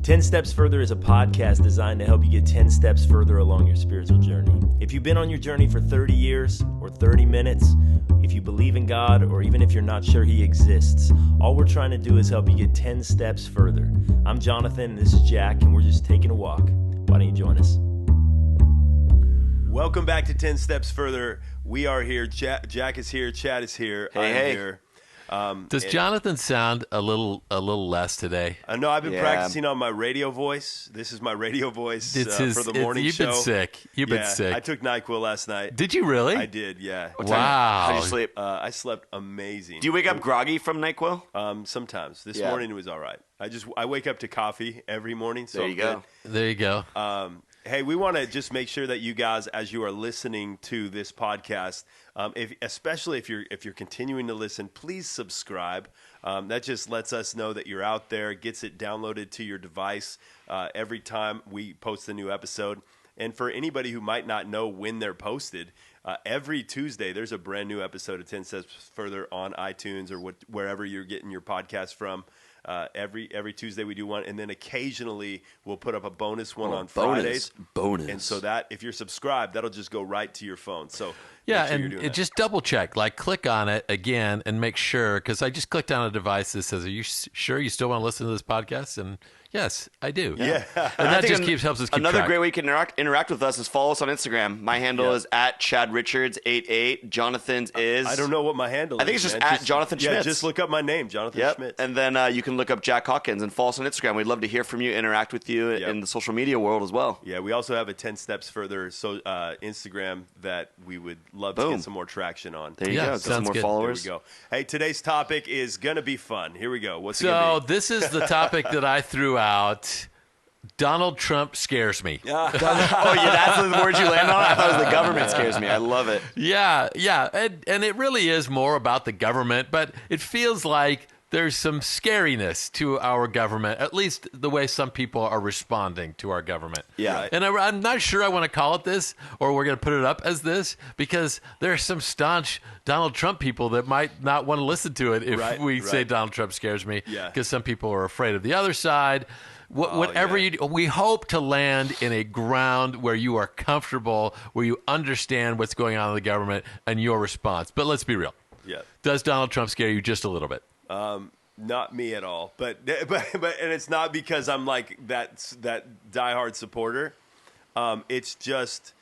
10 Steps Further is a podcast designed to help you get 10 steps further along your spiritual journey. If you've been on your journey for 30 years or 30 minutes, if you believe in God, or even if you're not sure He exists, all we're trying to do is help you get 10 steps further. I'm Jonathan, and this is Jack, and we're just taking a walk. Why don't you join us? Welcome back to 10 Steps Further. We are here. Jack is here. Chad is here. I'm here. Does Jonathan sound a little less today? No, I've been practicing on my radio voice. This is my radio voice for the morning show. You've been sick. You've been sick. I took NyQuil last night. Did you really? I did, yeah. Wow. How'd you sleep? I slept amazing. Do you wake up groggy from NyQuil? Sometimes. This morning it was all right. I wake up to coffee every morning. So there you go. There you go. Hey, we want to just make sure that you guys, as you are listening to this podcast, especially if you're continuing to listen, please subscribe. That just lets us know that you're out there, gets it downloaded to your device every time we post a new episode. And for anybody who might not know when they're posted, every Tuesday there's a brand new episode of 10 Steps Further on iTunes or wherever you're getting your podcast from. Every Tuesday we do one, and then occasionally we'll put up a bonus one on Fridays. Bonus. And so that if you're subscribed, that'll just go right to your phone. So yeah, sure and just double check, like click on it again and make sure, because I just clicked on a device that says, "Are you sure you still want to listen to this podcast?" And yes, I do. Yeah, and that just helps us keep another track. great way you can interact with us is follow us on Instagram. My handle is at ChadRichards88. Jonathan's is I don't know what my handle is. I think it's just at Jonathan Schmitz. Yeah, just look up my name, Jonathan Schmitz. And then you can look up Jack Hawkins and follow us on Instagram. We'd love to hear from you, interact with you in the social media world as well. Yeah, we also have a 10 Steps Further Instagram that we would love to get some more traction on. There you go. Some more good. followers. There we go. Hey, today's topic is going to be fun. Here we go. What's it So going to be? this is the topic that I threw out. Donald Trump scares me. Oh, yeah, that's the word you land on? I thought it was the government scares me. I love it. Yeah. And it really is more about the government, but it feels like there's some scariness to our government, at least the way some people are responding to our government. Yeah. Right. And I'm not sure I want to call it this, or we're going to put it up as this, because there are some staunch Donald Trump people that might not want to listen to it if we say Donald Trump scares me, because some people are afraid of the other side. Whatever you do, we hope to land in a ground where you are comfortable, where you understand what's going on in the government and your response. But let's be real. Yeah. Does Donald Trump scare you just a little bit? Not me at all. But and it's not because I'm like that diehard supporter. It's just,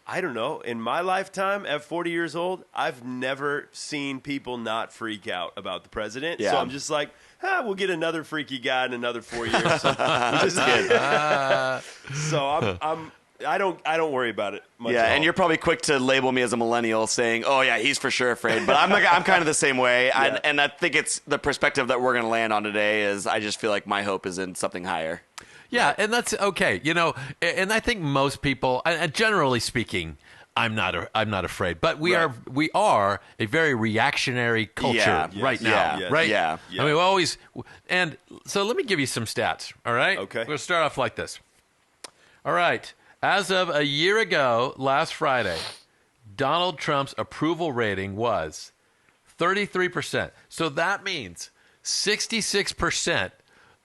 I don't know. In my lifetime, at 40 years old, I've never seen people not freak out about the president. Yeah. So I'm just like, we'll get another freaky guy in another 4 years. So I don't worry about it much. Yeah, and you're probably quick to label me as a millennial, saying, "Oh yeah, he's for sure afraid." But I'm kind of the same way, and I think it's the perspective that we're going to land on today. Is I just feel like my hope is in something higher. Yeah, and that's okay. And I think most people, and generally speaking, I'm not afraid, but we are a very reactionary culture right now, right? Yeah. I mean, we always, and so let me give you some stats. All right. Okay. We'll start off like this. All right. As of a year ago, last Friday, Donald Trump's approval rating was 33%. So that means 66%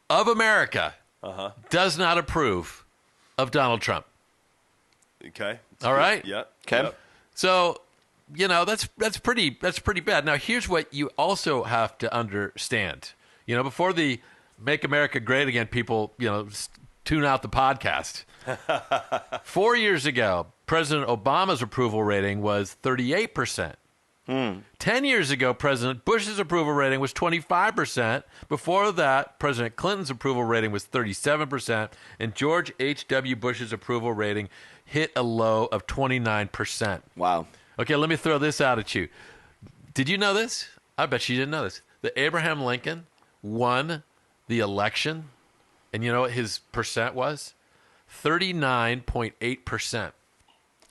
of America does not approve of Donald Trump. Okay. All right. Yeah. Okay. Yep. So, that's pretty bad. Now, here's what you also have to understand. Before the Make America Great Again people, tune out the podcast. 4 years ago, President Obama's approval rating was 38%. 10 years ago, President Bush's approval rating was 25%. Before that, President Clinton's approval rating was 37%. And George H.W. Bush's approval rating hit a low of 29%. Wow. Okay, let me throw this out at you. Did you know this? I bet you didn't know this. That Abraham Lincoln won the election, and you know what his percent was? 39.8%.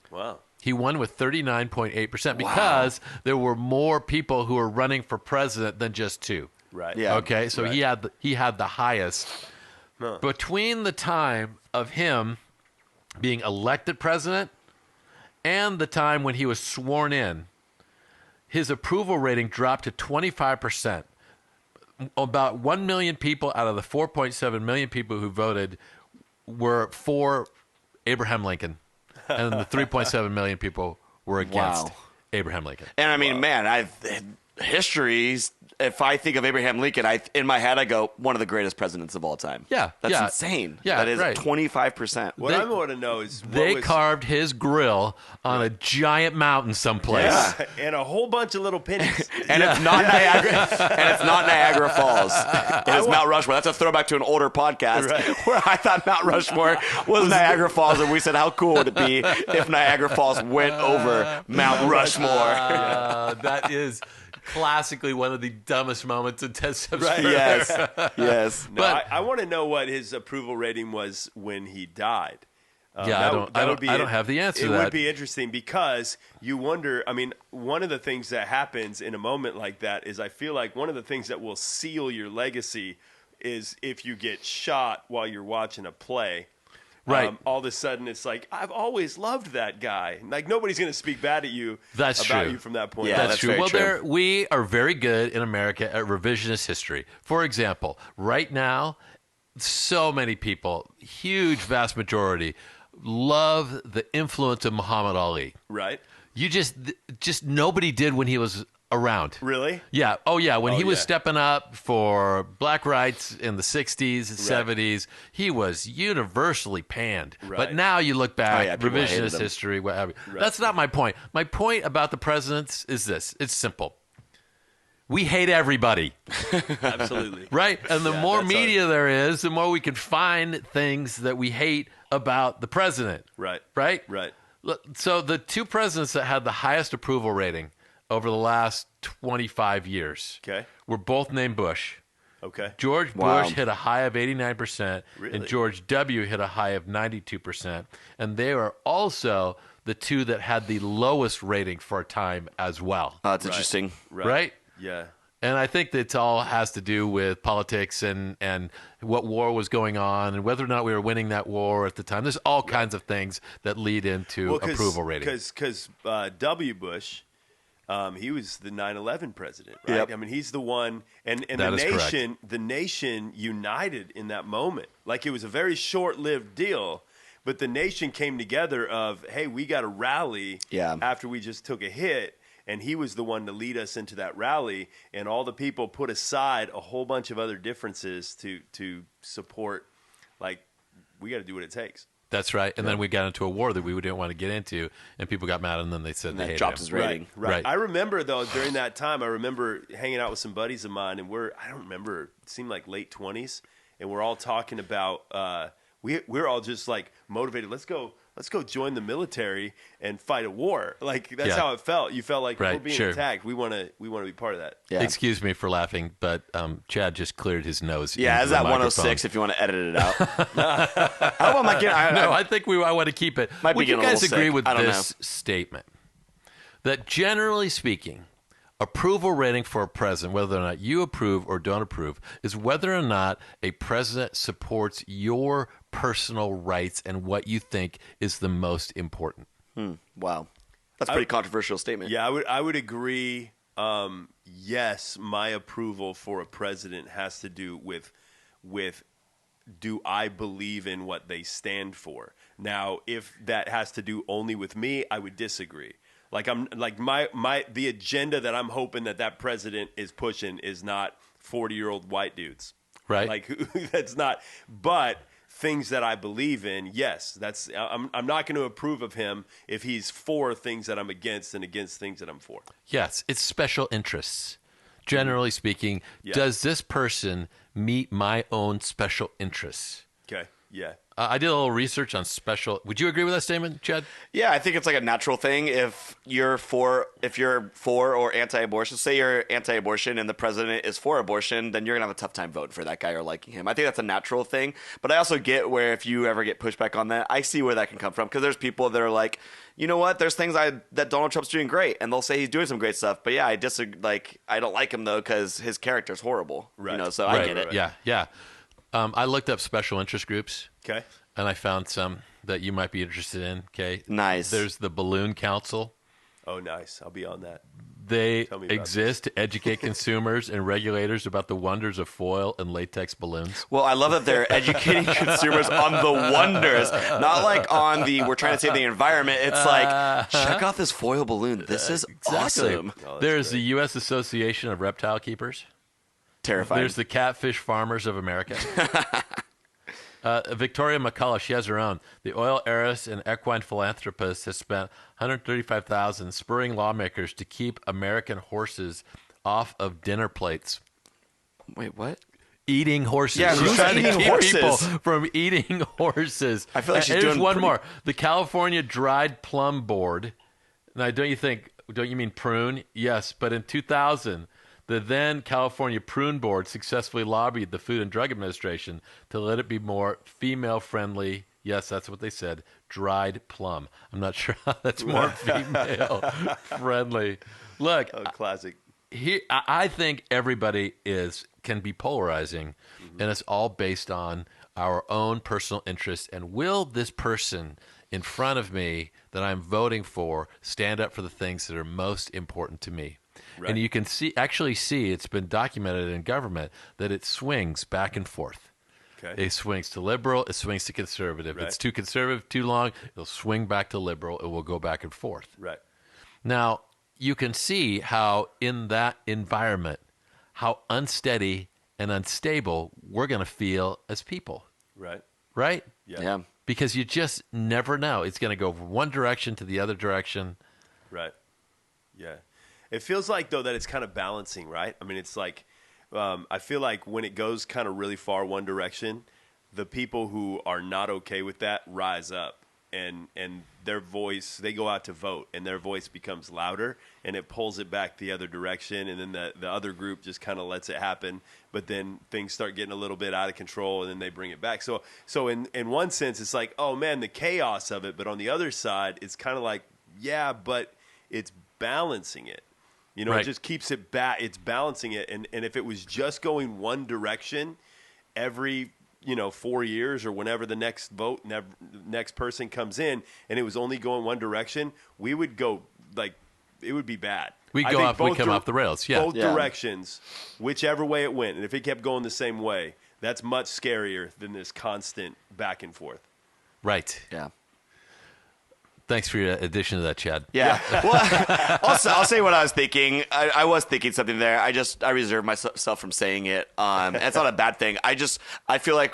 Wow. He won with 39.8% because there were more people who were running for president than just two. Right. Yeah. Okay, so he had the highest. Between the time of him being elected president and the time when he was sworn in, his approval rating dropped to 25%. about 1 million people out of the 4.7 million people who voted were for Abraham Lincoln, and the 3.7 million people were against Wow. Abraham Lincoln. And I mean, man, history's. If I think of Abraham Lincoln, in my head I go one of the greatest presidents of all time. Yeah, that's yeah. insane. Yeah, that is right. 25%. What I want to know is They carved his grill on a giant mountain someplace. Yeah. and a whole bunch of little pennies. And it's not Niagara. And it's not Niagara Falls. It is Mount Rushmore. That's a throwback to an older podcast where I thought Mount Rushmore was Niagara Falls, and we said, how cool would it be if Niagara Falls went over Mount Rushmore? That is classically one of the dumbest moments in Ted Steps Right. Yes. Yes. No, But- I want to know what his approval rating was when he died. Yeah, I don't have the answer to It that. would be interesting because you wonder. I mean, one of the things that happens in a moment like that is I feel like one of the things that will seal your legacy is if you get shot while you're watching a play. Right. All of a sudden, it's like, I've always loved that guy. Like, nobody's going to speak bad at you That's about true. you from that point Yeah, on. That's true. very Well, true. we are very good in America at revisionist history. For example, right now, so many people, huge, vast majority, love the influence of Muhammad Ali. Right? You just nobody did when he was around. Really? Yeah. Oh, yeah. When he was yeah. stepping up for black rights in the 60s and 70s, he was universally panned. But Right. now you look back, yeah, people hated revisionist him. history, whatever. That's not my point. My point about the presidents is this. It's simple. We hate everybody, Absolutely. right? And the Yeah, more that's media there is, the more we can find things that we hate about the president. Right. Right? Right. Look, so the two presidents that had the highest approval rating over the last 25 years Okay. were both named Bush. Okay. George Wow. Bush hit a high of 89%, Really? and George W. hit a high of 92%. And they are also the two that had the lowest rating for a time as well. Oh, that's interesting. Right? Yeah. And I think that all has to do with politics and what war was going on and whether or not we were winning that war at the time. There's all kinds of things that lead into approval rating. Because W. Bush, he was the 9/11 president, right? Yep. I mean, he's the one, and That is correct. the nation united in that moment. Like, it was a very short-lived deal, but the nation came together of, hey, we got to rally Yeah. after we just took a hit. And he was the one to lead us into that rally, and all the people put aside a whole bunch of other differences to support. Like, we got to do what it takes. That's right. And then we got into a war that we didn't want to get into, and people got mad, and then they said they That hated dropped him. his rating. Right. I remember though during that time, I remember hanging out with some buddies of mine, and I don't remember. It seemed like late 20s, and we're all talking about. We're all just like motivated. Let's go join the military and fight a war. Like, that's Yeah. how it felt. You felt like Right, we're being sure. attacked. We want to be part of that. Yeah. Excuse me for laughing, but Chad just cleared his nose. Yeah, into is the that microphone. 106 if you want to edit it out? I hope I'm not getting. No, I think I want to keep it. Might be Would you getting a guys little agree sick. with I don't this statement? That generally speaking, approval rating for a president, whether or not you approve or don't approve, is whether or not a president supports your personal rights and what you think is the most important. Wow. That's a pretty controversial statement. Yeah, I would agree. Yes, my approval for a president has to do with do I believe in what they stand for? Now, if that has to do only with me, I would disagree. Like, the agenda that I'm hoping that president is pushing is not 40-year-old white dudes. Right. Like, that's not. But things that I believe in, yes, I'm not going to approve of him if he's for things that I'm against and against things that I'm for. Yes, it's special interests. Generally speaking, Yeah. does this person meet my own special interests? Okay. Yeah. I did a little research on special. Would you agree with that statement, Chad? Yeah, I think it's like a natural thing. If you're for or anti-abortion, say you're anti-abortion and the president is for abortion, then you're gonna have a tough time voting for that guy or liking him. I think that's a natural thing. But I also get where if you ever get pushback on that, I see where that can come from, because there's people that are like, you know what? There's things that Donald Trump's doing great, and they'll say he's doing some great stuff. But yeah, I disagree. Like, I don't like him though because his character's horrible. Right. You know, so I get it. Yeah, yeah. I looked up special interest groups. Okay. And I found some that you might be interested in. Okay. Nice. There's the Balloon Council. Oh, nice. I'll be on that. They Tell me about exist to educate consumers and regulators about the wonders of foil and latex balloons. Well, I love that they're educating consumers on the wonders, not like on the we're trying to save the environment. It's like, check out this foil balloon. This is awesome. Oh, that's There's great. the U.S. Association of Reptile Keepers. Terrifying. There's the Catfish Farmers of America. Victoria McCullough, she has her own. The oil heiress and equine philanthropist has spent $135,000 spurring lawmakers to keep American horses off of dinner plates. Wait, what? Eating horses. Yeah, She's who's trying to eating keep horses? people from eating horses. I feel like she's Here's doing one pretty- more. The California Dried Plum Board. Now, don't you mean prune? Yes, but in 2000, the then California Prune Board successfully lobbied the Food and Drug Administration to let it be more female-friendly. Yes, that's what they said. Dried plum. I'm not sure how that's more female-friendly. Look, Oh, classic. I think everybody can be polarizing, and it's all based on our own personal interests. And will this person in front of me that I'm voting for stand up for the things that are most important to me? Right. And you can actually see it's been documented in government that it swings back and forth. Okay. It swings to liberal, it swings to conservative. Right. It's too conservative too long, it'll swing back to liberal. It will go back and forth. Right. Now, you can see how in that environment, how unsteady and unstable we're going to feel as people, Right. right? Yeah. Because you just never know. It's going to go from one direction to the other direction. Right. Yeah. It feels like, though, that it's kind of balancing, right? I mean, it's like, I feel like when it goes kind of really far one direction, the people who are not okay with that rise up. And their voice, they go out to vote, and their voice becomes louder, and it pulls it back the other direction, and then the other group just kind of lets it happen, but then things start getting a little bit out of control, and then they bring it back. So in one sense, it's like, oh, man, the chaos of it, but on the other side, it's kind of like, yeah, but it's balancing it. You know, Right. It just keeps it back. It's balancing it, and if it was just going one direction every 4 years or whenever the next vote, next person comes in, and it was only going one direction, we would go it would be bad. We I go think off. We come off the rails. Yeah. Both Yeah. directions, whichever way it went, and if it kept going the same way, that's much scarier than this constant back and forth. Right. Yeah. Thanks for your addition to that, Chad. Yeah. Well, also, I'll say what I was thinking. I was thinking something there. I reserve myself from saying it. It's not a bad thing. I feel like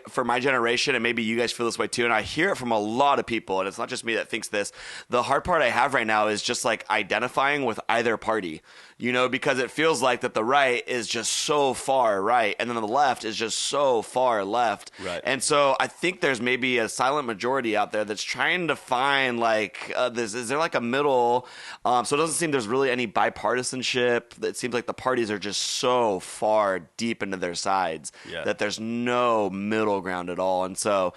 for my generation, and maybe you guys feel this way too, and I hear it from a lot of people, and it's not just me that thinks this. The hard part I have right now is just like identifying with either party, because it feels like that the right is just so far right, and then the left is just so far left. Right. And so I think there's maybe a silent majority out there that's trying to find is there like a middle? So it doesn't seem there's really any bipartisanship. It seems like the parties are just so far deep into their sides that there's no middle ground at all. And so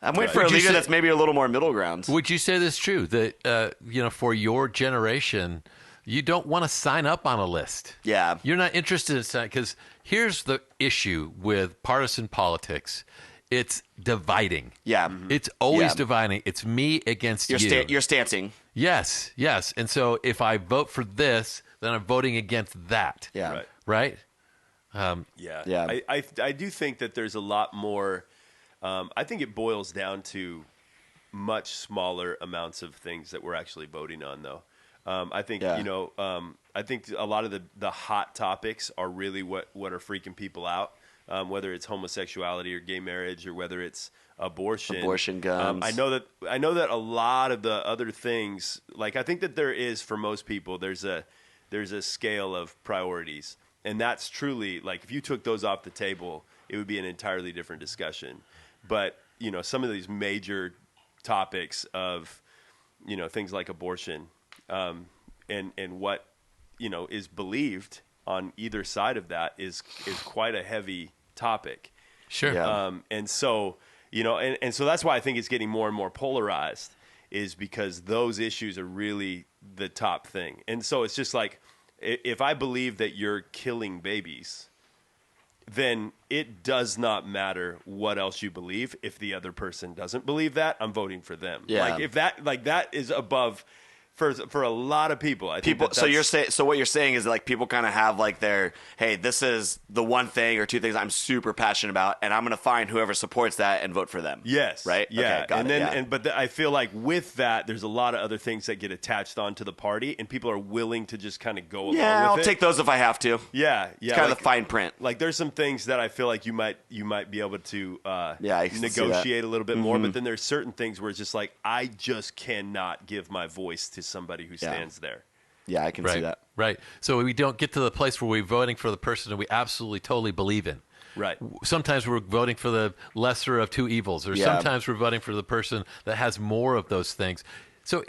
I'm waiting for a Would you leader say- that's maybe a little more middle ground. Would you say this true that for your generation, you don't want to sign up on a list? Yeah. You're not interested in signing, because here's the issue with partisan politics. It's dividing. Yeah. It's always Yeah. dividing. It's me against you. You're stancing. Yes, yes. And so if I vote for this, then I'm voting against that. Yeah. Right. Right? Yeah. I do think that there's a lot more. I think it boils down to much smaller amounts of things that we're actually voting on, though. I think I think a lot of the hot topics are really what are freaking people out. Whether it's homosexuality or gay marriage, or whether it's abortion, guns. I know that a lot of the other things, like I think that there is for most people, there's a scale of priorities, and that's truly like if you took those off the table, it would be an entirely different discussion. But some of these major topics of things like abortion, and what is believed on either side of that is quite a heavy topic. Sure. Yeah. And so, and so that's why I think it's getting more and more polarized, is because those issues are really the top thing. And so it's just like, if I believe that you're killing babies, then it does not matter what else you believe. If the other person doesn't believe that, I'm voting for them. Yeah. Like if that is above for a lot of people. I think So you're saying, so what you're saying is like people kind of have like their, hey, this is the one thing or two things I'm super passionate about, and I'm going to find whoever supports that and vote for them. Yes. Right. Yeah. Okay, got and it, then but I feel like with that, there's a lot of other things that get attached onto the party, and people are willing to just kind of go along with it. I'll take those if I have to. Yeah. It's kind of the fine print. Like there's some things that I feel like you might be able to I can see negotiate a little bit more, Mm-hmm. but then there's certain things where it's just like I just cannot give my voice to somebody who stands there. Yeah, I can see that. Right. So we don't get to the place where we're voting for the person that we absolutely totally believe in. Right. Sometimes we're voting for the lesser of two evils, or sometimes we're voting for the person that has more of those things. So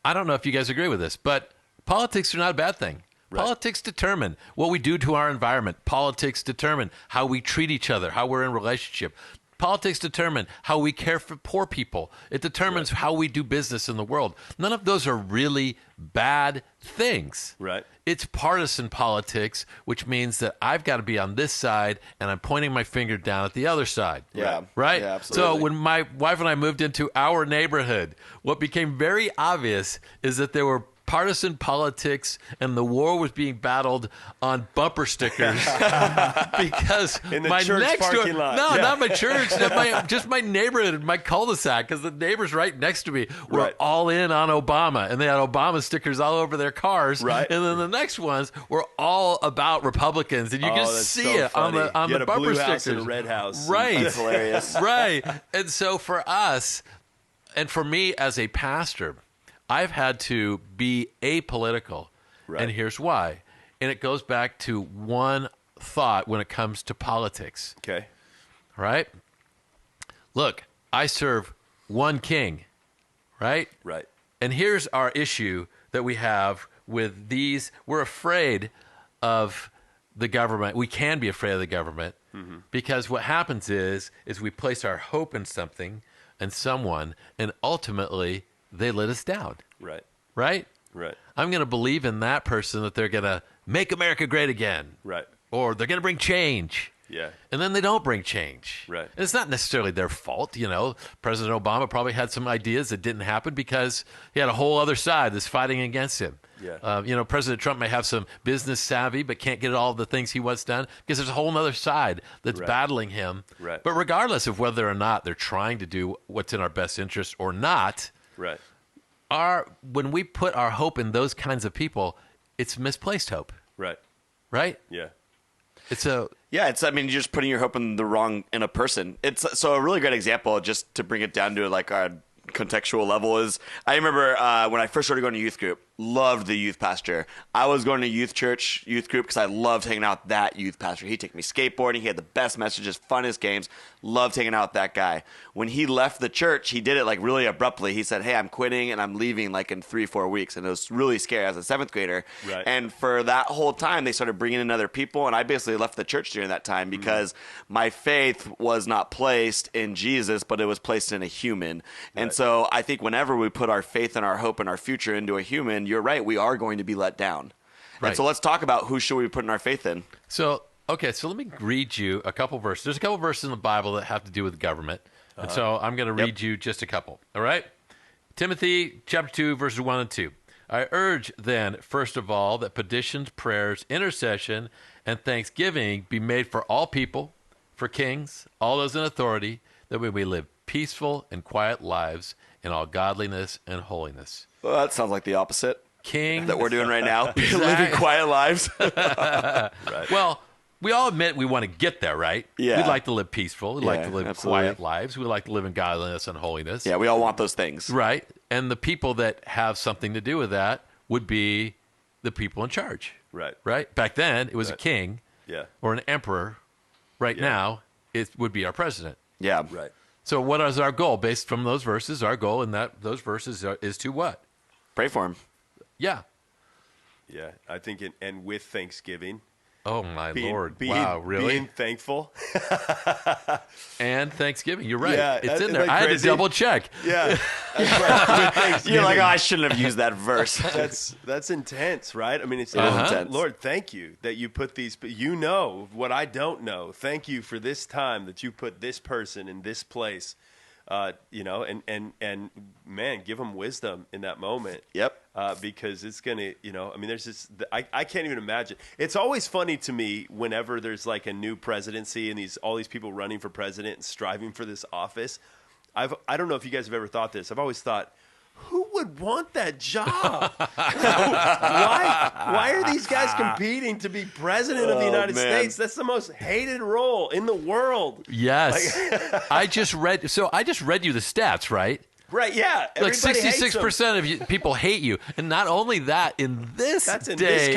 I don't know if you guys agree with this, but politics are not a bad thing. Right. Politics determine what we do to our environment. Politics determine how we treat each other, how we're in relationship. Politics determine how we care for poor people. It determines how we do business in the world. None of those are really bad things. Right. It's partisan politics, which means that I've got to be on this side and I'm pointing my finger down at the other side. Yeah. Right? Yeah, absolutely. So when my wife and I moved into our neighborhood, what became very obvious is that there were partisan politics and the war was being battled on bumper stickers because in the my church next door, parking lot. no, Yeah. not my church, just my neighborhood, my cul-de-sac, because the neighbors right next to me were Right. all in on Obama, and they had Obama stickers all over their cars. Right. And then the next ones were all about Republicans, and you can that's see so it on funny. the You had a bumper blue stickers. house and a red house. Right. That's hilarious. Right. And so for us, and for me as a pastor, I've had to be apolitical. Right. And here's why. And it goes back to one thought when it comes to politics. Okay. Right? Look, I serve one king. Right? Right. And here's our issue that we have with these. We're afraid of the government. We can be afraid of the government because what happens is we place our hope in something and someone, and ultimately they let us down. Right. Right? Right. I'm going to believe in that person that they're going to make America great again. Right. Or they're going to bring change. Yeah. And then they don't bring change. Right. And it's not necessarily their fault. You know, President Obama probably had some ideas that didn't happen because he had a whole other side that's fighting against him. Yeah. You know, President Trump may have some business savvy, but can't get all the things he wants done because there's a whole other side that's Right. battling him. Right. But regardless of whether or not they're trying to do what's in our best interest or not, Right. when we put our hope in those kinds of people, it's misplaced hope, Right. right? Yeah. It's a Yeah, you're just putting your hope in a person. It's so a really great example, just to bring it down to like a contextual level, is I remember when I first started going to youth group, loved the youth pastor. I was going to youth group because I loved hanging out with that youth pastor. He'd take me skateboarding. He had the best messages, funnest games. Loved hanging out with that guy. When he left the church, he did it like really abruptly. He said, "Hey, I'm quitting and I'm leaving like in 3-4 weeks." And it was really scary as a 7th grader. Right. And for that whole time, they started bringing in other people, and I basically left the church during that time because my faith was not placed in Jesus, but it was placed in a human. And Right. so I think whenever we put our faith and our hope and our future into a human, you're right, we are going to be let down. Right. And so let's talk about who should we be putting our faith in. So, okay, so let me read you a couple verses. There's a couple verses in the Bible that have to do with government. And so I'm going to read you just a couple. All right? Timothy chapter 2, verses 1 and 2. I urge then, first of all, that petitions, prayers, intercession, and thanksgiving be made for all people, for kings, all those in authority, that we may live peaceful and quiet lives in all godliness and holiness. Well, that sounds like the opposite Kings. that we're doing right now. Exactly. Living quiet lives. Well, we all admit we want to get there, right? Yeah. We'd like to live peaceful. We'd like Yeah, to live absolutely. quiet lives. We'd like to live in godliness and holiness. Yeah, we all want those things. Right. And the people that have something to do with that would be the people in charge. Right. Right? Back then, it was a Right. king Yeah. or an emperor. Right now, it would be our president. Yeah. Right. So what is our goal? Based from those verses, our goal in those verses is to what? Pray for him. Yeah. Yeah. I think and with Thanksgiving. Oh, my Lord. Being, wow, really? Being thankful. And Thanksgiving. You're right. Yeah, it's in isn't there. that I had to crazy? double check. Yeah. That's right. With Thanksgiving. You're like, oh, I shouldn't have used that verse. That's intense, right? I mean, it's intense. Lord, thank you that you put these. You know what I don't know. Thank you for this time that you put this person in this place and man, give them wisdom in that moment. Yep. Because it's gonna, I mean, there's just I can't even imagine. It's always funny to me whenever there's like a new presidency and all these people running for president and striving for this office. I don't know if you guys have ever thought this. I've always thought, who would want that job? Why are these guys competing to be president of the United States? That's the most hated role in the world. Yes. I just read you the stats, right? Right, yeah. Like Everybody hates 66% of people hate you. And not only that, in this day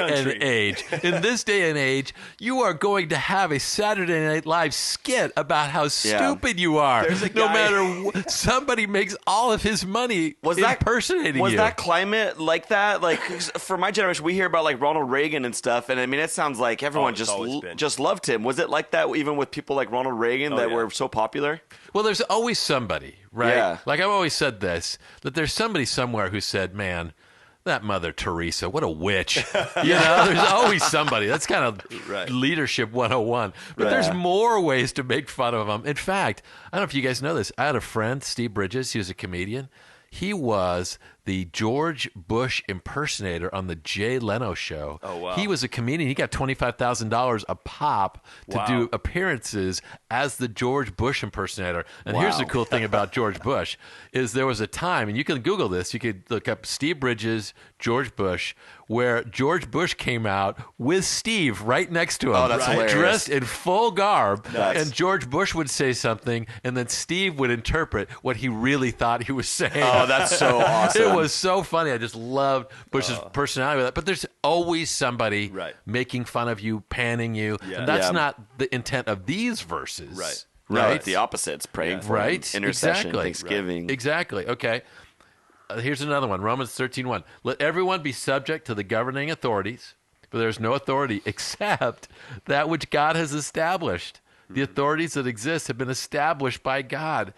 and age, you are going to have a Saturday Night Live skit about how stupid you are. There's a no guy- matter somebody makes all of his money impersonating you. Was that climate like that? Like, for my generation, we hear about like Ronald Reagan and stuff, and I mean, it sounds like everyone it's always been. just loved him. Was it like that even with people like Ronald Reagan that were so popular? Well, there's always somebody, right? Yeah. Like I've always said this, that there's somebody somewhere who said, man, that Mother Teresa, what a witch. There's always somebody. That's kind of leadership 101. But there's more ways to make fun of them. In fact, I don't know if you guys know this. I had a friend, Steve Bridges. He was a comedian. He was the George Bush impersonator on the Jay Leno show. Oh, wow. He was a comedian. He got $25,000 a pop to do appearances as the George Bush impersonator. And here's the cool thing about George Bush is there was a time, and you can Google this, you could look up Steve Bridges, George Bush, where George Bush came out with Steve right next to him. Oh, that's hilarious. Dressed in full garb. Nice. And George Bush would say something, and then Steve would interpret what he really thought he was saying. Oh, that's so awesome. It was so funny. I just loved Bush's personality with that. But there's always somebody making fun of you, panning you. Yeah. And that's not the intent of these verses. Right. Right. The opposite's praying for him. Intercession, Exactly. thanksgiving. Exactly. Okay. Here's another one. Romans 13:1. Let everyone be subject to the governing authorities, for there is no authority except that which God has established. The authorities that exist have been established by God.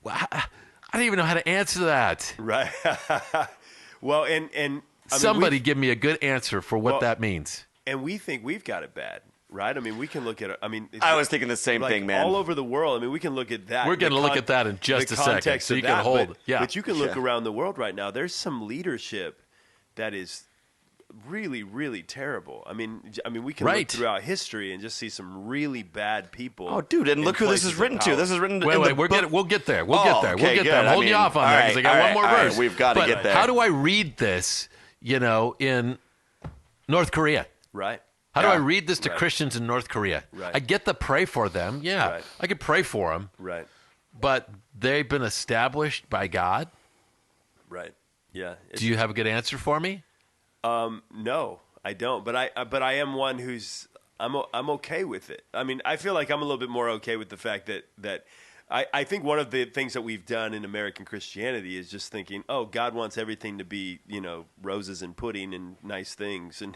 I don't even know how to answer that. Right. Well, and I mean, Somebody give me a good answer for what that means. And we think we've got it bad, right? I mean, we can look at it. I mean, I was thinking the same thing, man. All over the world. I mean, we can look at that. We're going to look at that in just a second, context so of you can that, hold. But you can look around the world right now. There's some leadership that is really, really terrible. I mean, we can look throughout history and just see some really bad people. Oh, dude, and look who this is written to. This is written. Wait, we'll get there. We'll get there. We'll get there. I'm holding you off on that because I got one more verse. We've got to get there. How do I read this? In North Korea, Right. How do I read this to Christians in North Korea? Right. I get the pray for them. Yeah, Right. I could pray for them. Right. But they've been established by God. Right. Yeah. Do you have a good answer for me? No, I don't. But I am one who's I'm okay with it. I mean, I feel like I'm a little bit more okay with the fact that I think one of the things that we've done in American Christianity is just thinking, oh, God wants everything to be, roses and pudding and nice things. And,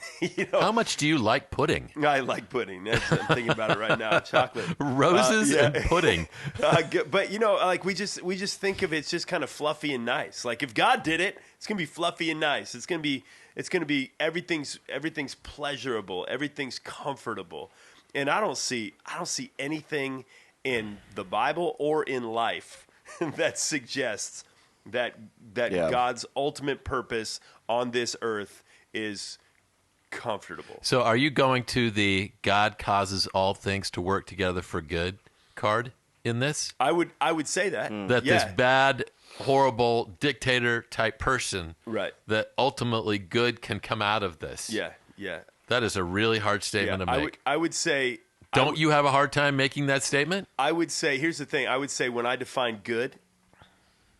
How much do you like pudding? I like pudding. I'm thinking about it right now. Chocolate. Roses and pudding. But, like we just think of it's just kind of fluffy and nice. Like if God did it, it's going to be fluffy and nice. It's going to be everything's pleasurable. Everything's comfortable. And I don't see anything in the Bible or in life that suggests that God's ultimate purpose on this earth is comfortable. So are you going to the God causes all things to work together for good card in this? I would say that. That this bad, horrible dictator type person, Right. that ultimately good can come out of this. Yeah, yeah. That is a really hard statement to make. I would say Don't you have a hard time making that statement? I would say, here's the thing. I would say when I define good,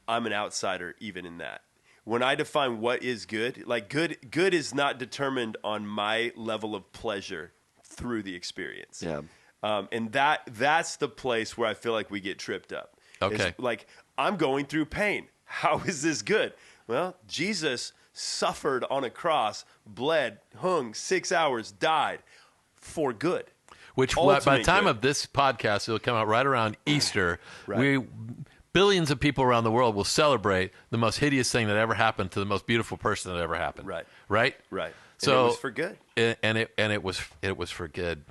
I'm an outsider even in that. When I define what is good, like good is not determined on my level of pleasure through the experience. Yeah. And that's the place where I feel like we get tripped up. Okay. It's like, I'm going through pain. How is this good? Well, Jesus suffered on a cross, bled, hung 6 hours, died for good. Which Ultimate by the time good. of this podcast, it'll come out right around Easter. Right. Billions of people around the world will celebrate the most hideous thing that ever happened to the most beautiful person that ever happened. Right. Right? Right. So and it was for good. And it was for good.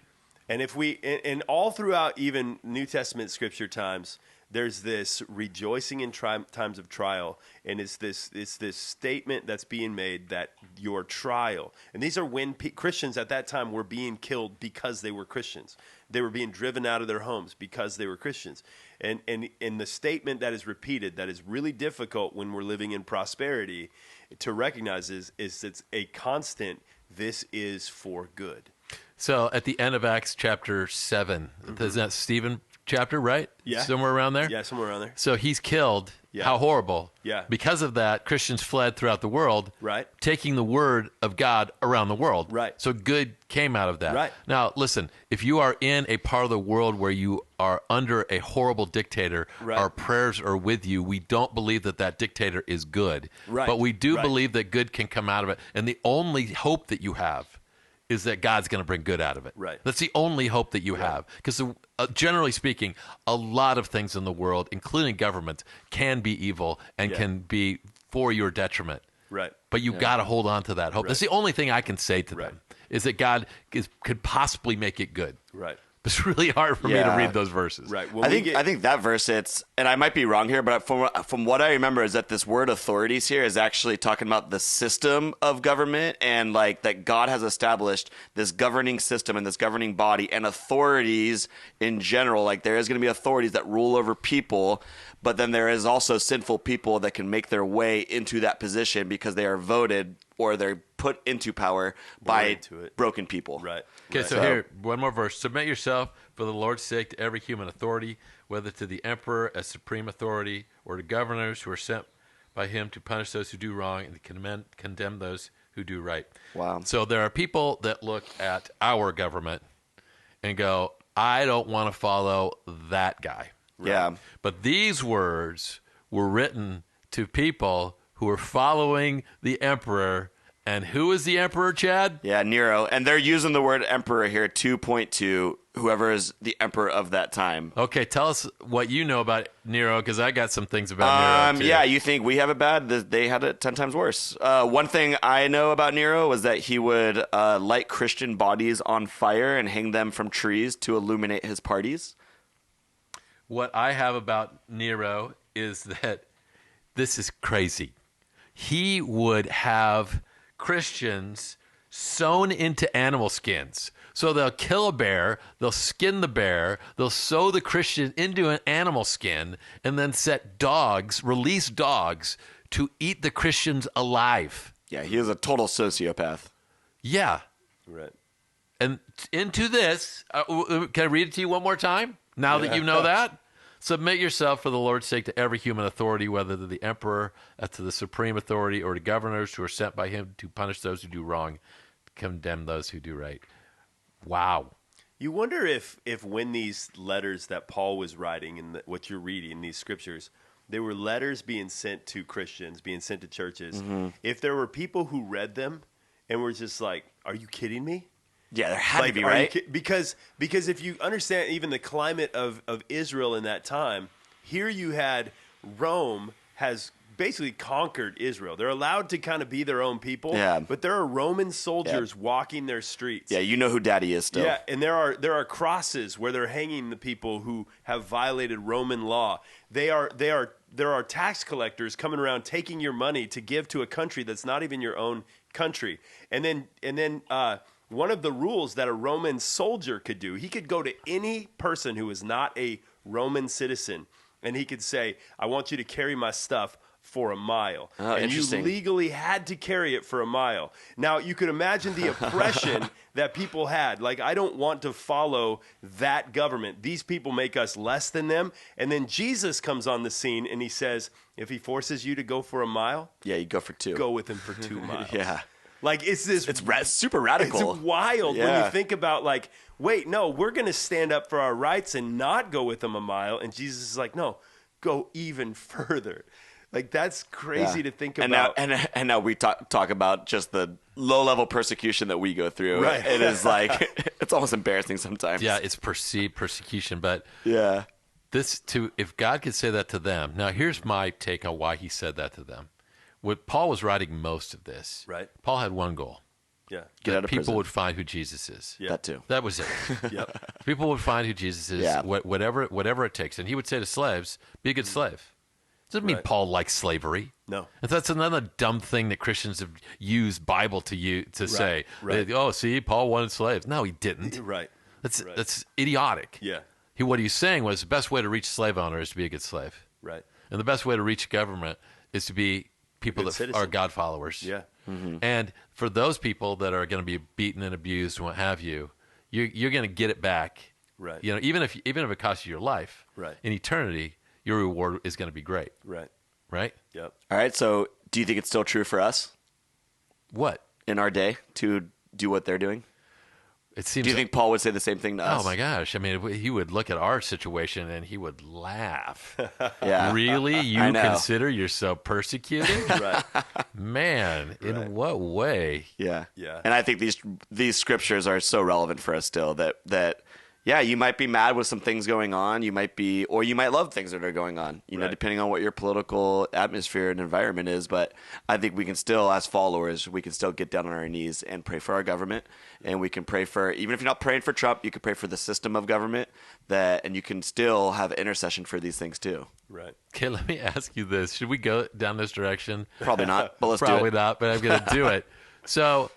And if we and all throughout even New Testament scripture times, there's this rejoicing in times of trial, and it's this statement that's being made that your trial, and these are when Christians at that time were being killed because they were Christians. They were being driven out of their homes because they were Christians. And the statement that is repeated that is really difficult when we're living in prosperity to recognize is it's a constant, this is for good. So at the end of Acts chapter 7, is that Stephen chapter, right? Yeah. Somewhere around there? Yeah, somewhere around there. So he's killed. Yeah. How horrible. Yeah. Because of that, Christians fled throughout the world. Right. Taking the word of God around the world. Right. So good came out of that. Right. Now, listen, if you are in a part of the world where you are under a horrible dictator, Right. our prayers are with you. We don't believe that that dictator is good. Right. But we do Right. believe that good can come out of it. And the only hope that you have is that God's going to bring good out of it. Right. That's the only hope that you have. Because generally speaking, a lot of things in the world, including government, can be evil and can be for your detriment. Right. But you got to hold on to that hope. Right. That's the only thing I can say to them, is that God could possibly make it good. Right. It's really hard for me to read those verses. Right. I think that verse, and I might be wrong here, but from what I remember is that this word authorities here is actually talking about the system of government, and like that God has established this governing system and this governing body and authorities in general. Like there is going to be authorities that rule over people, but then there is also sinful people that can make their way into that position because they are voted or they're put into power by broken people. Right. Okay, so here, one more verse. Submit yourself for the Lord's sake to every human authority, whether to the emperor as supreme authority or to governors who are sent by him to punish those who do wrong and to condemn those who do right. Wow. So there are people that look at our government and go, I don't want to follow that guy. Yeah. But these words were written to people who are following the emperor. And who is the emperor, Chad? Yeah, Nero. And they're using the word emperor here, 2.2, whoever is the emperor of that time. Okay, tell us what you know about Nero, because I got some things about Nero, too. Yeah, you think we have it bad? They had it 10 times worse. One thing I know about Nero was that he would light Christian bodies on fire and hang them from trees to illuminate his parties. What I have about Nero is that this is crazy. He would have Christians sewn into animal skins. So they'll kill a bear, they'll skin the bear, they'll sew the Christian into an animal skin, and then release dogs to eat the Christians alive. Yeah, he is a total sociopath. Yeah. Right. And into this, can I read it to you one more time? Now that you know that? Submit yourself for the Lord's sake to every human authority, whether to the emperor, to the supreme authority, or to governors who are sent by him to punish those who do wrong, condemn those who do right. Wow. You wonder if when these letters that Paul was writing and what you're reading, these scriptures, they were letters being sent to Christians, being sent to churches, if there were people who read them and were just like, are you kidding me? Yeah, there had to be, right? Because if you understand even the climate of Israel in that time, here you had Rome has basically conquered Israel. They're allowed to kind of be their own people, but there are Roman soldiers walking their streets. Yeah, you know who daddy is still. Yeah, and there are crosses where they're hanging the people who have violated Roman law. There are tax collectors coming around taking your money to give to a country that's not even your own country. And then one of the rules that a Roman soldier could do, he could go to any person who is not a Roman citizen, and he could say, I want you to carry my stuff for a mile. Oh, and you interesting. legally had to carry it for a mile. Now, you could imagine the oppression that people had. Like, I don't want to follow that government. These people make us less than them. And then Jesus comes on the scene, and he says, if he forces you to go for a mile, Yeah, you go for 2. go with him for 2 miles. Yeah. Like, it's this... It's super radical. It's wild when Yeah. you think about, like, wait, no, we're going to stand up for our rights and not go with them a mile. And Jesus is like, no, go even further. Like, that's crazy to think about. And now we talk about just the low-level persecution that we go through. Right. It is like, it's almost embarrassing sometimes. Yeah, it's perceived persecution, but Yeah. if God could say that to them. Now, here's my take on why he said that to them. Paul was writing most of this. Right. Paul had one goal. Yeah. Get out of people prison. would find who Jesus is. Yeah. That too. That was it. Yep. People would find who Jesus is, Yeah. whatever it takes. And he would say to slaves, be a good slave. Doesn't mean Right. Paul likes slavery. No. And that's another dumb thing that Christians have used Bible to say. right. Oh, see, Paul wanted slaves. No, he didn't. Right. That's idiotic. Yeah. What he was saying was the best way to reach a slave owner is to be a good slave. Right. And the best way to reach government is to be people Good that citizen. are God followers. Yeah. And for those people that are going to be beaten and abused and what have you, you're going to get it back. Right. You know, even if it costs you your life, Right. in eternity, your reward is going to be great. Right. Right? Yep. All right. So, do you think it's still true for us What? in our day to do what they're doing? It seems. Do you think Paul would say the same thing to us? Oh my gosh! I mean, he would look at our situation and he would laugh. Yeah. Really, you I know. consider yourself persecuted? Right. Man, Right. in what way? Yeah. Yeah. And I think these scriptures are so relevant for us still that yeah, you might be mad with some things going on, you might love things that are going on, you know, Right. depending on what your political atmosphere and environment is, but I think we can still, as followers, we can still get down on our knees and pray for our government, and we can pray for, even if you're not praying for Trump, you can pray for the system of government, and you can still have intercession for these things too. Right. Okay, let me ask you this: should we go down this direction? Probably not, but let's Probably do it. not, but I'm going to do it. So,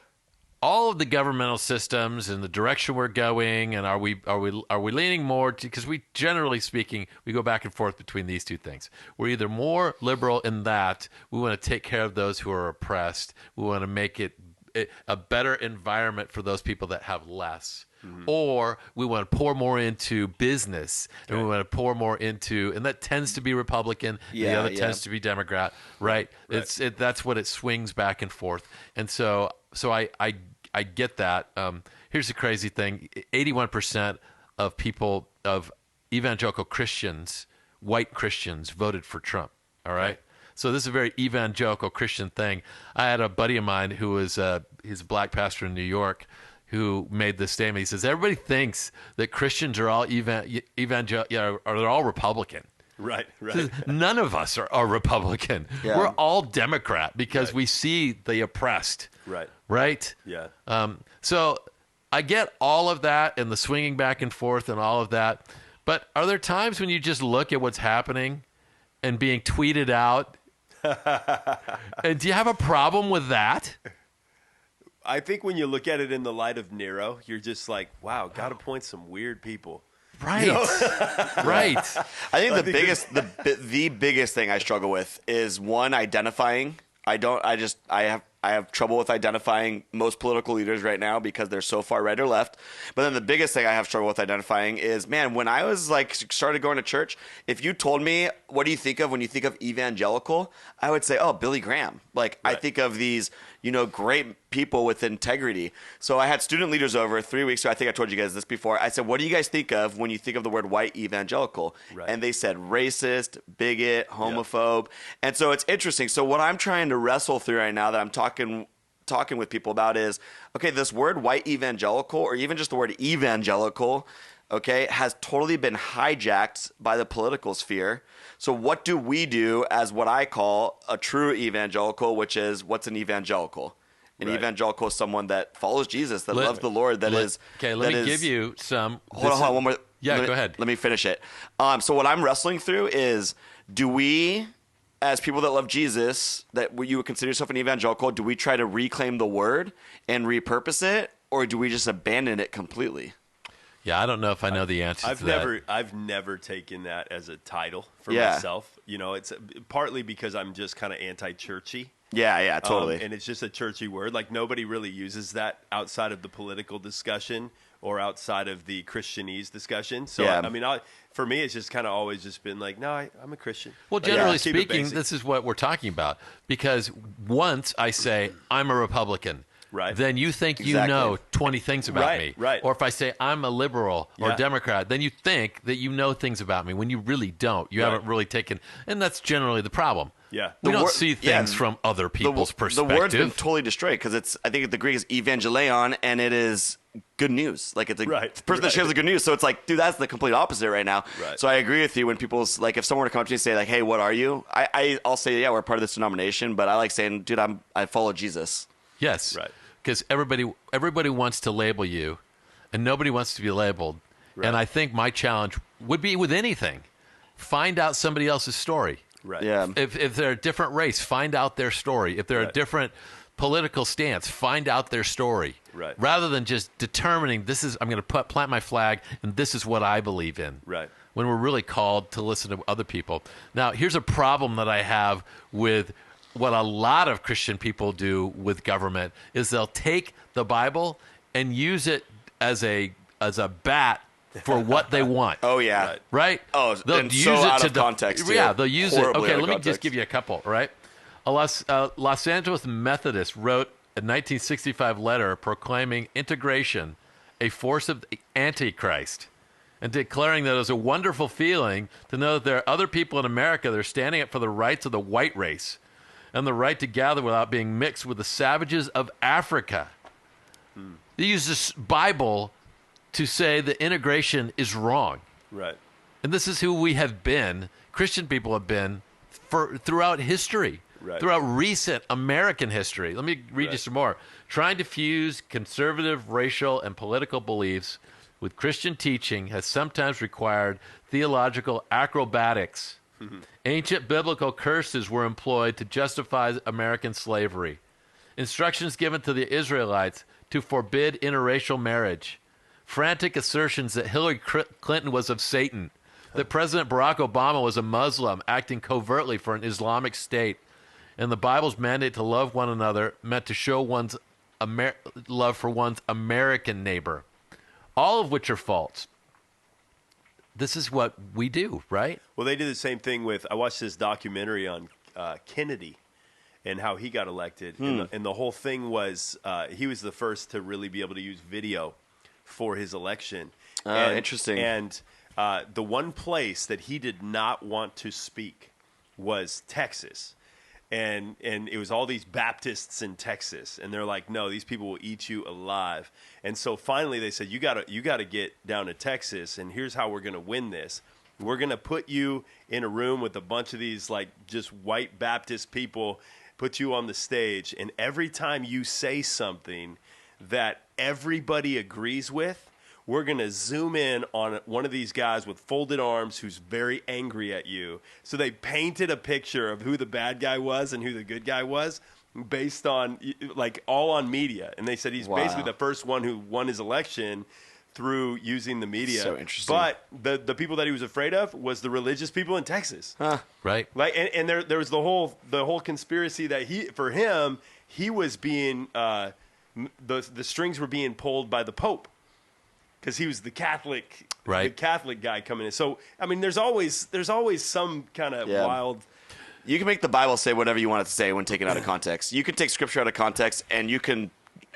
all of the governmental systems and the direction we're going, and are we leaning more to, because we, generally speaking, we go back and forth between these two things. We're either more liberal in that we want to take care of those who are oppressed, we want to make it a better environment for those people that have less. Or we want to pour more into business, and we want to pour more into, and that tends to be Republican. And the Yeah, other yeah. tends to be Democrat, right? That's what it swings back and forth. And so I get that. Here's the crazy thing: 81% of people, of evangelical Christians, white Christians, voted for Trump. All right. So this is a very evangelical Christian thing. I had a buddy of mine who was he's a black pastor in New York, who made this statement. He says everybody thinks that Christians are all evangelical, or they're all Republican. Right. He Right. says, none of us are Republican. Yeah. We're all Democrat because Right. we see the oppressed. Right. Right. Yeah. So I get all of that and the swinging back and forth and all of that. But are there times when you just look at what's happening and being tweeted out? And do you have a problem with that? I think when you look at it in the light of Nero, you're just like, wow, God appoints some weird people. Right. Right. I think the biggest thing I struggle with is one, identifying. I have trouble with identifying most political leaders right now because they're so far right or left. But then the biggest thing I have struggle with identifying is, man, when I was started going to church, if you told me, what do you think of when you think of evangelical? I would say, oh, Billy Graham. I Right. think of these, great people with integrity. So I had student leaders over 3 weeks ago. I think I told you guys this before. I said, what do you guys think of when you think of the word white evangelical? Right. And they said racist, bigot, homophobe. And so it's interesting. So what I'm trying to wrestle through right now that I'm talking with people about is, okay, this word white evangelical, or even just the word evangelical, okay, has totally been hijacked by the political sphere. So what do we do as what I call a true evangelical, which is, what's an evangelical? An Right. evangelical is someone that follows Jesus, that loves the Lord, Okay, let me give you some. Hold on, one more. Yeah, go ahead. Let me finish it. So what I'm wrestling through is, do we, as people that love Jesus, that you would consider yourself an evangelical, do we try to reclaim the word and repurpose it, or do we just abandon it completely? Yeah, I don't know if I know the answer to that. I've never taken that as a title for Yeah. myself. It's partly because I'm just kind of anti-churchy. Yeah, totally. And it's just a churchy word. Like, nobody really uses that outside of the political discussion or outside of the Christianese discussion. So, Yeah. for me, it's just kind of always just been like, no, I'm a Christian. Well, Like, generally keep it speaking, basic. this is what we're talking about. Because once I say I'm a Republican, Right. then you think you Exactly. know 20 things about Right, me. right. Or if I say I'm a liberal or Yeah. Democrat, then you think that you know things about me when you really don't. You Right. haven't really taken, and that's generally the problem. Yeah. We The don't wor- see yeah. things from other people's The perspective. word's been totally destroyed because I think the Greek is evangelion, and it is good news. Like, it's a Right, person that right. shares the good news. So it's like, dude, that's the complete opposite right now. Right. So I agree with you when people's like, if someone were to come up to me and say like, hey, what are you? I'll say, yeah, we're part of this denomination, but I like saying, dude, I follow Jesus. Yes. Right. because everybody wants to label you, and nobody wants to be labeled. Right. And I think my challenge would be with anything: find out somebody else's story. Right. Yeah. If they're a different race, find out their story. If they're a Right. different political stance, find out their story. Right. Rather than just determining I'm going to plant my flag and this is what I believe in. Right. When we're really called to listen to other people. Now, here's a problem that I have with what a lot of Christian people do with government is they'll take the Bible and use it as a bat for what they want. Oh yeah. Right. Right? Oh, they'll and so out of context, too. Yeah, they'll use it. Horribly Okay, out of let me just context. give you a couple, right? A Los Angeles Methodist wrote a 1965 letter proclaiming integration a force of the Antichrist and declaring that it was a wonderful feeling to know that there are other people in America that are standing up for the rights of the white race and the right to gather without being mixed with the savages of Africa. They use this Bible to say that integration is wrong. Right. And this is who we have been, Christian people have been, throughout history, Right. throughout recent American history. Let me read you Right. some more. Trying to fuse conservative racial and political beliefs with Christian teaching has sometimes required theological acrobatics. Ancient biblical curses were employed to justify American slavery. Instructions given to the Israelites to forbid interracial marriage. Frantic assertions that Hillary Clinton was of Satan, that President Barack Obama was a Muslim acting covertly for an Islamic state, and the Bible's mandate to love one another meant to show one's love for one's American neighbor, all of which are false. This is what we do, right? Well, they did the same thing with. I watched this documentary on Kennedy and how he got elected, and the whole thing was he was the first to really be able to use video for his election. Interesting. And the one place that he did not want to speak was Texas. And it was all these Baptists in Texas, and they're like, no, these people will eat you alive. And so finally they said, you gotta get down to Texas, and here's how we're gonna win this. We're gonna put you in a room with a bunch of these like just white Baptist people, put you on the stage, and every time you say something that everybody agrees with, we're going to zoom in on one of these guys with folded arms who's very angry at you. So they painted a picture of who the bad guy was and who the good guy was based on, like, all on media. And they said he's basically the first one who won his election through using the media. So interesting. But the people that he was afraid of was the religious people in Texas. Right. Like, and there was the whole conspiracy that he was being the strings were being pulled by the Pope. Because he was the Catholic guy coming in. So I mean, there's always some kind of wild. You can make the Bible say whatever you want it to say when taken out of context. You can take scripture out of context, and you can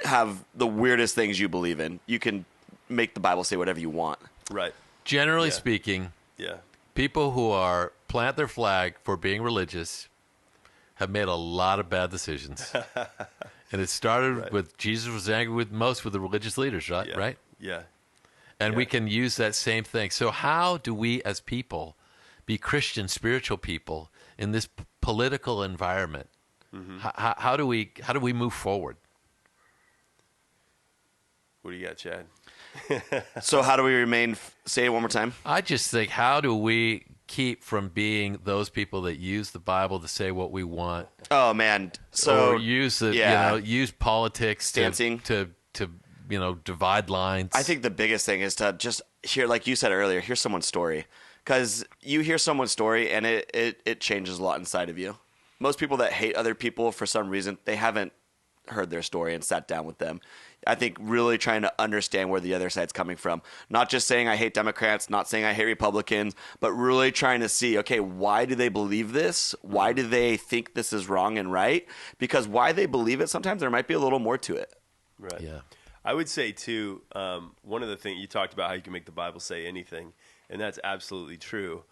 have the weirdest things you believe in. You can make the Bible say whatever you want. Right. Generally speaking, Yeah. people who plant their flag for being religious have made a lot of bad decisions. And it started with Jesus was angry with the religious leaders, right? Yeah. Right? Yeah. And we can use that same thing. So how do we as people be Christian, spiritual people in this political environment? Mm-hmm. How do we move forward? What do you got, Chad? So how do we remain? Say it one more time. I just think, how do we keep from being those people that use the Bible to say what we want? Oh man. So or use use politics Dancing. to divide lines. I think the biggest thing is to just hear, like you said earlier, hear someone's story. Because you hear someone's story and it changes a lot inside of you. Most people that hate other people, for some reason, they haven't heard their story and sat down with them. I think really trying to understand where the other side's coming from. Not just saying I hate Democrats, not saying I hate Republicans, but really trying to see, okay, why do they believe this? Why do they think this is wrong and right? Because why they believe it, sometimes there might be a little more to it. Right. Yeah. I would say, too, one of the things you talked about, how you can make the Bible say anything, and that's absolutely true.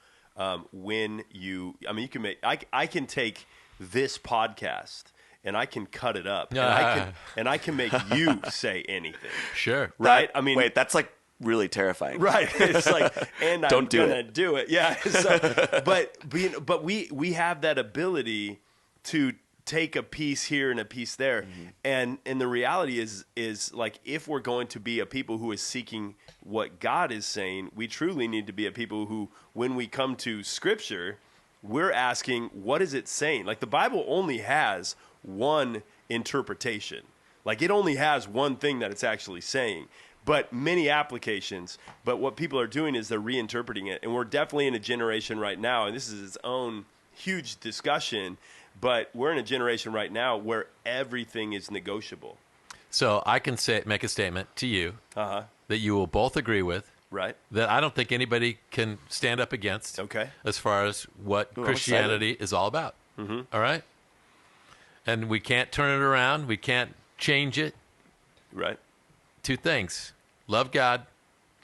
You can make, I can take this podcast and I can cut it up and I can make you say anything. Sure. Right? I mean, wait, that's like really terrifying. right. It's like, and Don't do I'm gonna it. do it. Yeah. So, but we have that ability to take a piece here and a piece there. And the reality is like, if we're going to be a people who is seeking what God is saying, we truly need to be a people who, when we come to Scripture, we're asking, what is it saying? Like, the Bible only has one interpretation. Like, it only has one thing that it's actually saying, but many applications. But what people are doing is they're reinterpreting it. And we're definitely in a generation right now, and this is its own huge discussion, but we're in a generation right now where everything is negotiable. So I can make a statement to you that you will both agree with. Right. That I don't think anybody can stand up against. Okay. As far as what Christianity is all about. All right. And we can't turn it around. We can't change it. Right. Two things: love God.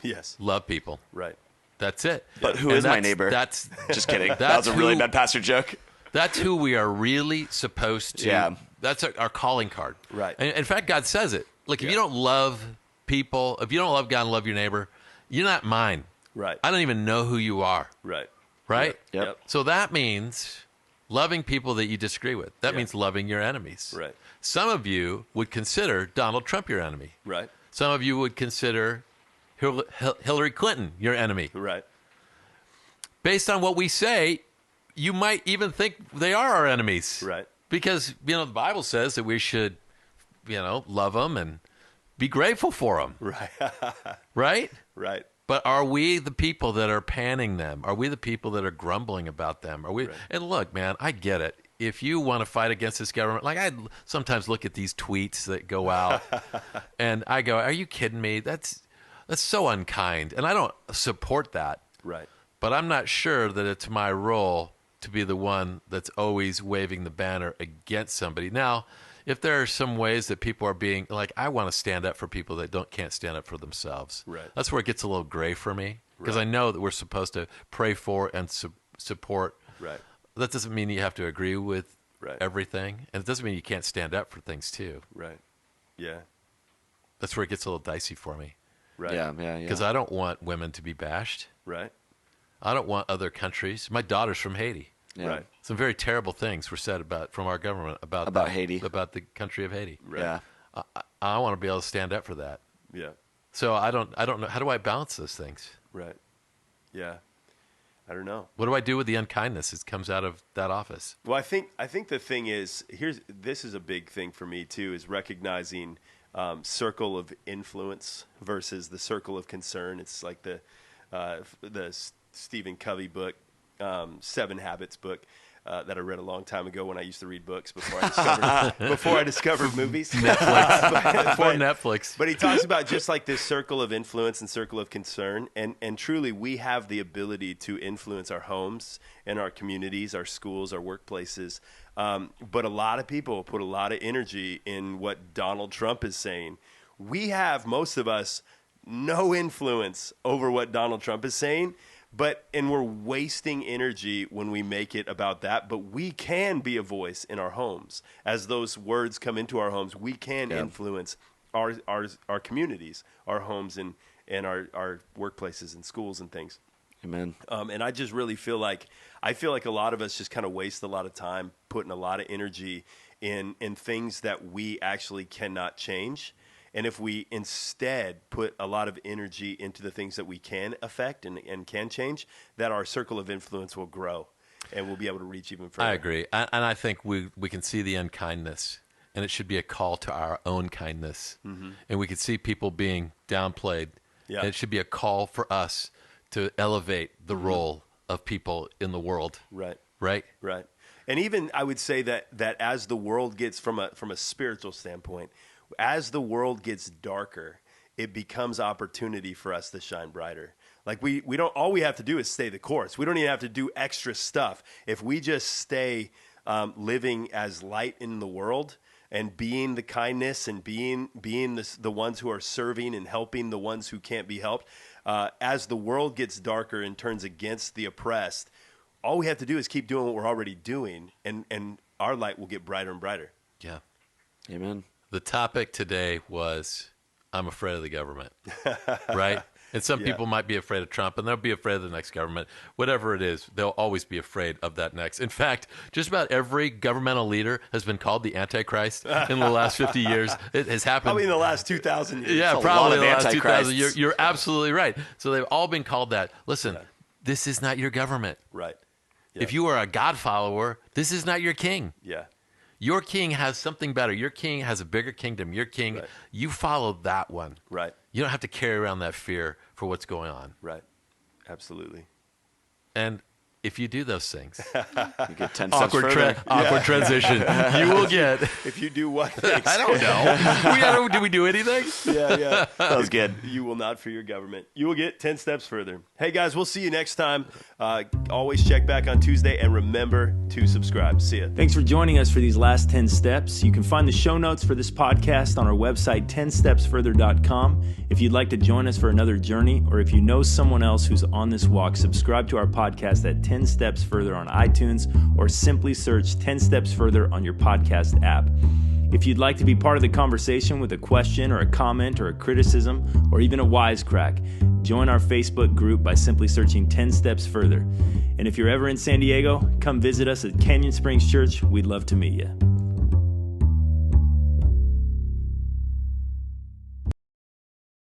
Yes. Love people. Right. That's it. But who is my neighbor? That's just kidding. That was a really bad pastor joke. That's who we are really supposed to. Yeah. That's our calling card. Right. And in fact, God says it. Look, if you don't love people, if you don't love God and love your neighbor, you're not mine. Right. I don't even know who you are. Right. Right? Yep. So that means loving people that you disagree with. That means loving your enemies. Right. Some of you would consider Donald Trump your enemy. Right. Some of you would consider Hillary Clinton your enemy. Right. Based on what we say, you might even think they are our enemies. Right. Because, the Bible says that we should, love them and be grateful for them. Right. Right? Right. But are we the people that are panning them? Are we the people that are grumbling about them? Are we? Right. And look, man, I get it. If you want to fight against this government, like I sometimes look at these tweets that go out, and I go, "Are you kidding me? That's so unkind." And I don't support that. Right. But I'm not sure that it's my role to be the one that's always waving the banner against somebody. Now, if there are some ways that people are being like, I want to stand up for people that can't stand up for themselves. Right. That's where it gets a little gray for me, because Right. I know that we're supposed to pray for and support. Right. That doesn't mean you have to agree with Right. everything, and it doesn't mean you can't stand up for things too. Right. Yeah. That's where it gets a little dicey for me, Right. Yeah. because I don't want women to be bashed. Right. I don't want other countries. My daughter's from Haiti. Yeah. Right. Some very terrible things were said from our government about Haiti, about the country of Haiti. Right. Yeah. I want to be able to stand up for that. Yeah. So I don't know, how do I balance those things? Right. Yeah. I don't know. What do I do with the unkindness that comes out of that office? Well, I think the thing is, this is a big thing for me too, is recognizing circle of influence versus the circle of concern. It's like the Stephen Covey book, 7 Habits book, that I read a long time ago when I used to read books before I discovered movies. Before Netflix. But he talks about just like this circle of influence and circle of concern, and truly we have the ability to influence our homes and our communities, our schools, our workplaces. But a lot of people put a lot of energy in what Donald Trump is saying. We have, most of us, no influence over what Donald Trump is saying. And we're wasting energy when we make it about that. But we can be a voice in our homes. As those words come into our homes, we can influence our communities, our homes, and our workplaces and schools and things. Amen. And I just really feel like a lot of us just kind of waste a lot of time putting a lot of energy in things that we actually cannot change. And if we instead put a lot of energy into the things that we can affect and can change, that our circle of influence will grow and we'll be able to reach even further. I agree. And I think we can see the unkindness, and it should be a call to our own kindness. Mm-hmm. And we could see people being downplayed. Yeah. And it should be a call for us to elevate the role of people in the world. Right. Right? Right. And even I would say that as the world gets from a spiritual standpoint, as the world gets darker, it becomes opportunity for us to shine brighter. Like we don't, all we have to do is stay the course. We don't even have to do extra stuff. If we just stay living as light in the world and being the kindness and being the ones who are serving and helping the ones who can't be helped, as the world gets darker and turns against the oppressed, all we have to do is keep doing what we're already doing, and our light will get brighter and brighter. Yeah. Amen. The topic today was, I'm afraid of the government, right? And some people might be afraid of Trump, and they'll be afraid of the next government. Whatever it is, they'll always be afraid of that next. In fact, just about every governmental leader has been called the Antichrist in the last 50 years. It has happened. Probably in the last 2,000 years. Yeah, That's a probably lot in the of last 2,000 years. Antichrists. You're absolutely right. So they've all been called that. Listen, this is not your government. Right. Yeah. If you are a God follower, this is not your king. Yeah. Your king has something better. Your king has a bigger kingdom. Your king, you follow that one. Right. You don't have to carry around that fear for what's going on. Right. Absolutely. And if you do those things, You get 10 steps further. awkward transition, you will get. If you do what things? I don't know. Did we do anything? Yeah. That was good. You will not fear your government. You will get 10 steps further. Hey, guys, we'll see you next time. Always check back on Tuesday, and remember to subscribe. See ya. Thanks for joining us for these last 10 steps. You can find the show notes for this podcast on our website, 10stepsfurther.com. If you'd like to join us for another journey, or if you know someone else who's on this walk, subscribe to our podcast at 10 Steps Further on iTunes, or simply search 10 Steps Further on your podcast app. If you'd like to be part of the conversation with a question or a comment or a criticism or even a wisecrack, join our Facebook group by simply searching 10 Steps Further. And if you're ever in San Diego, come visit us at Canyon Springs Church. We'd love to meet you.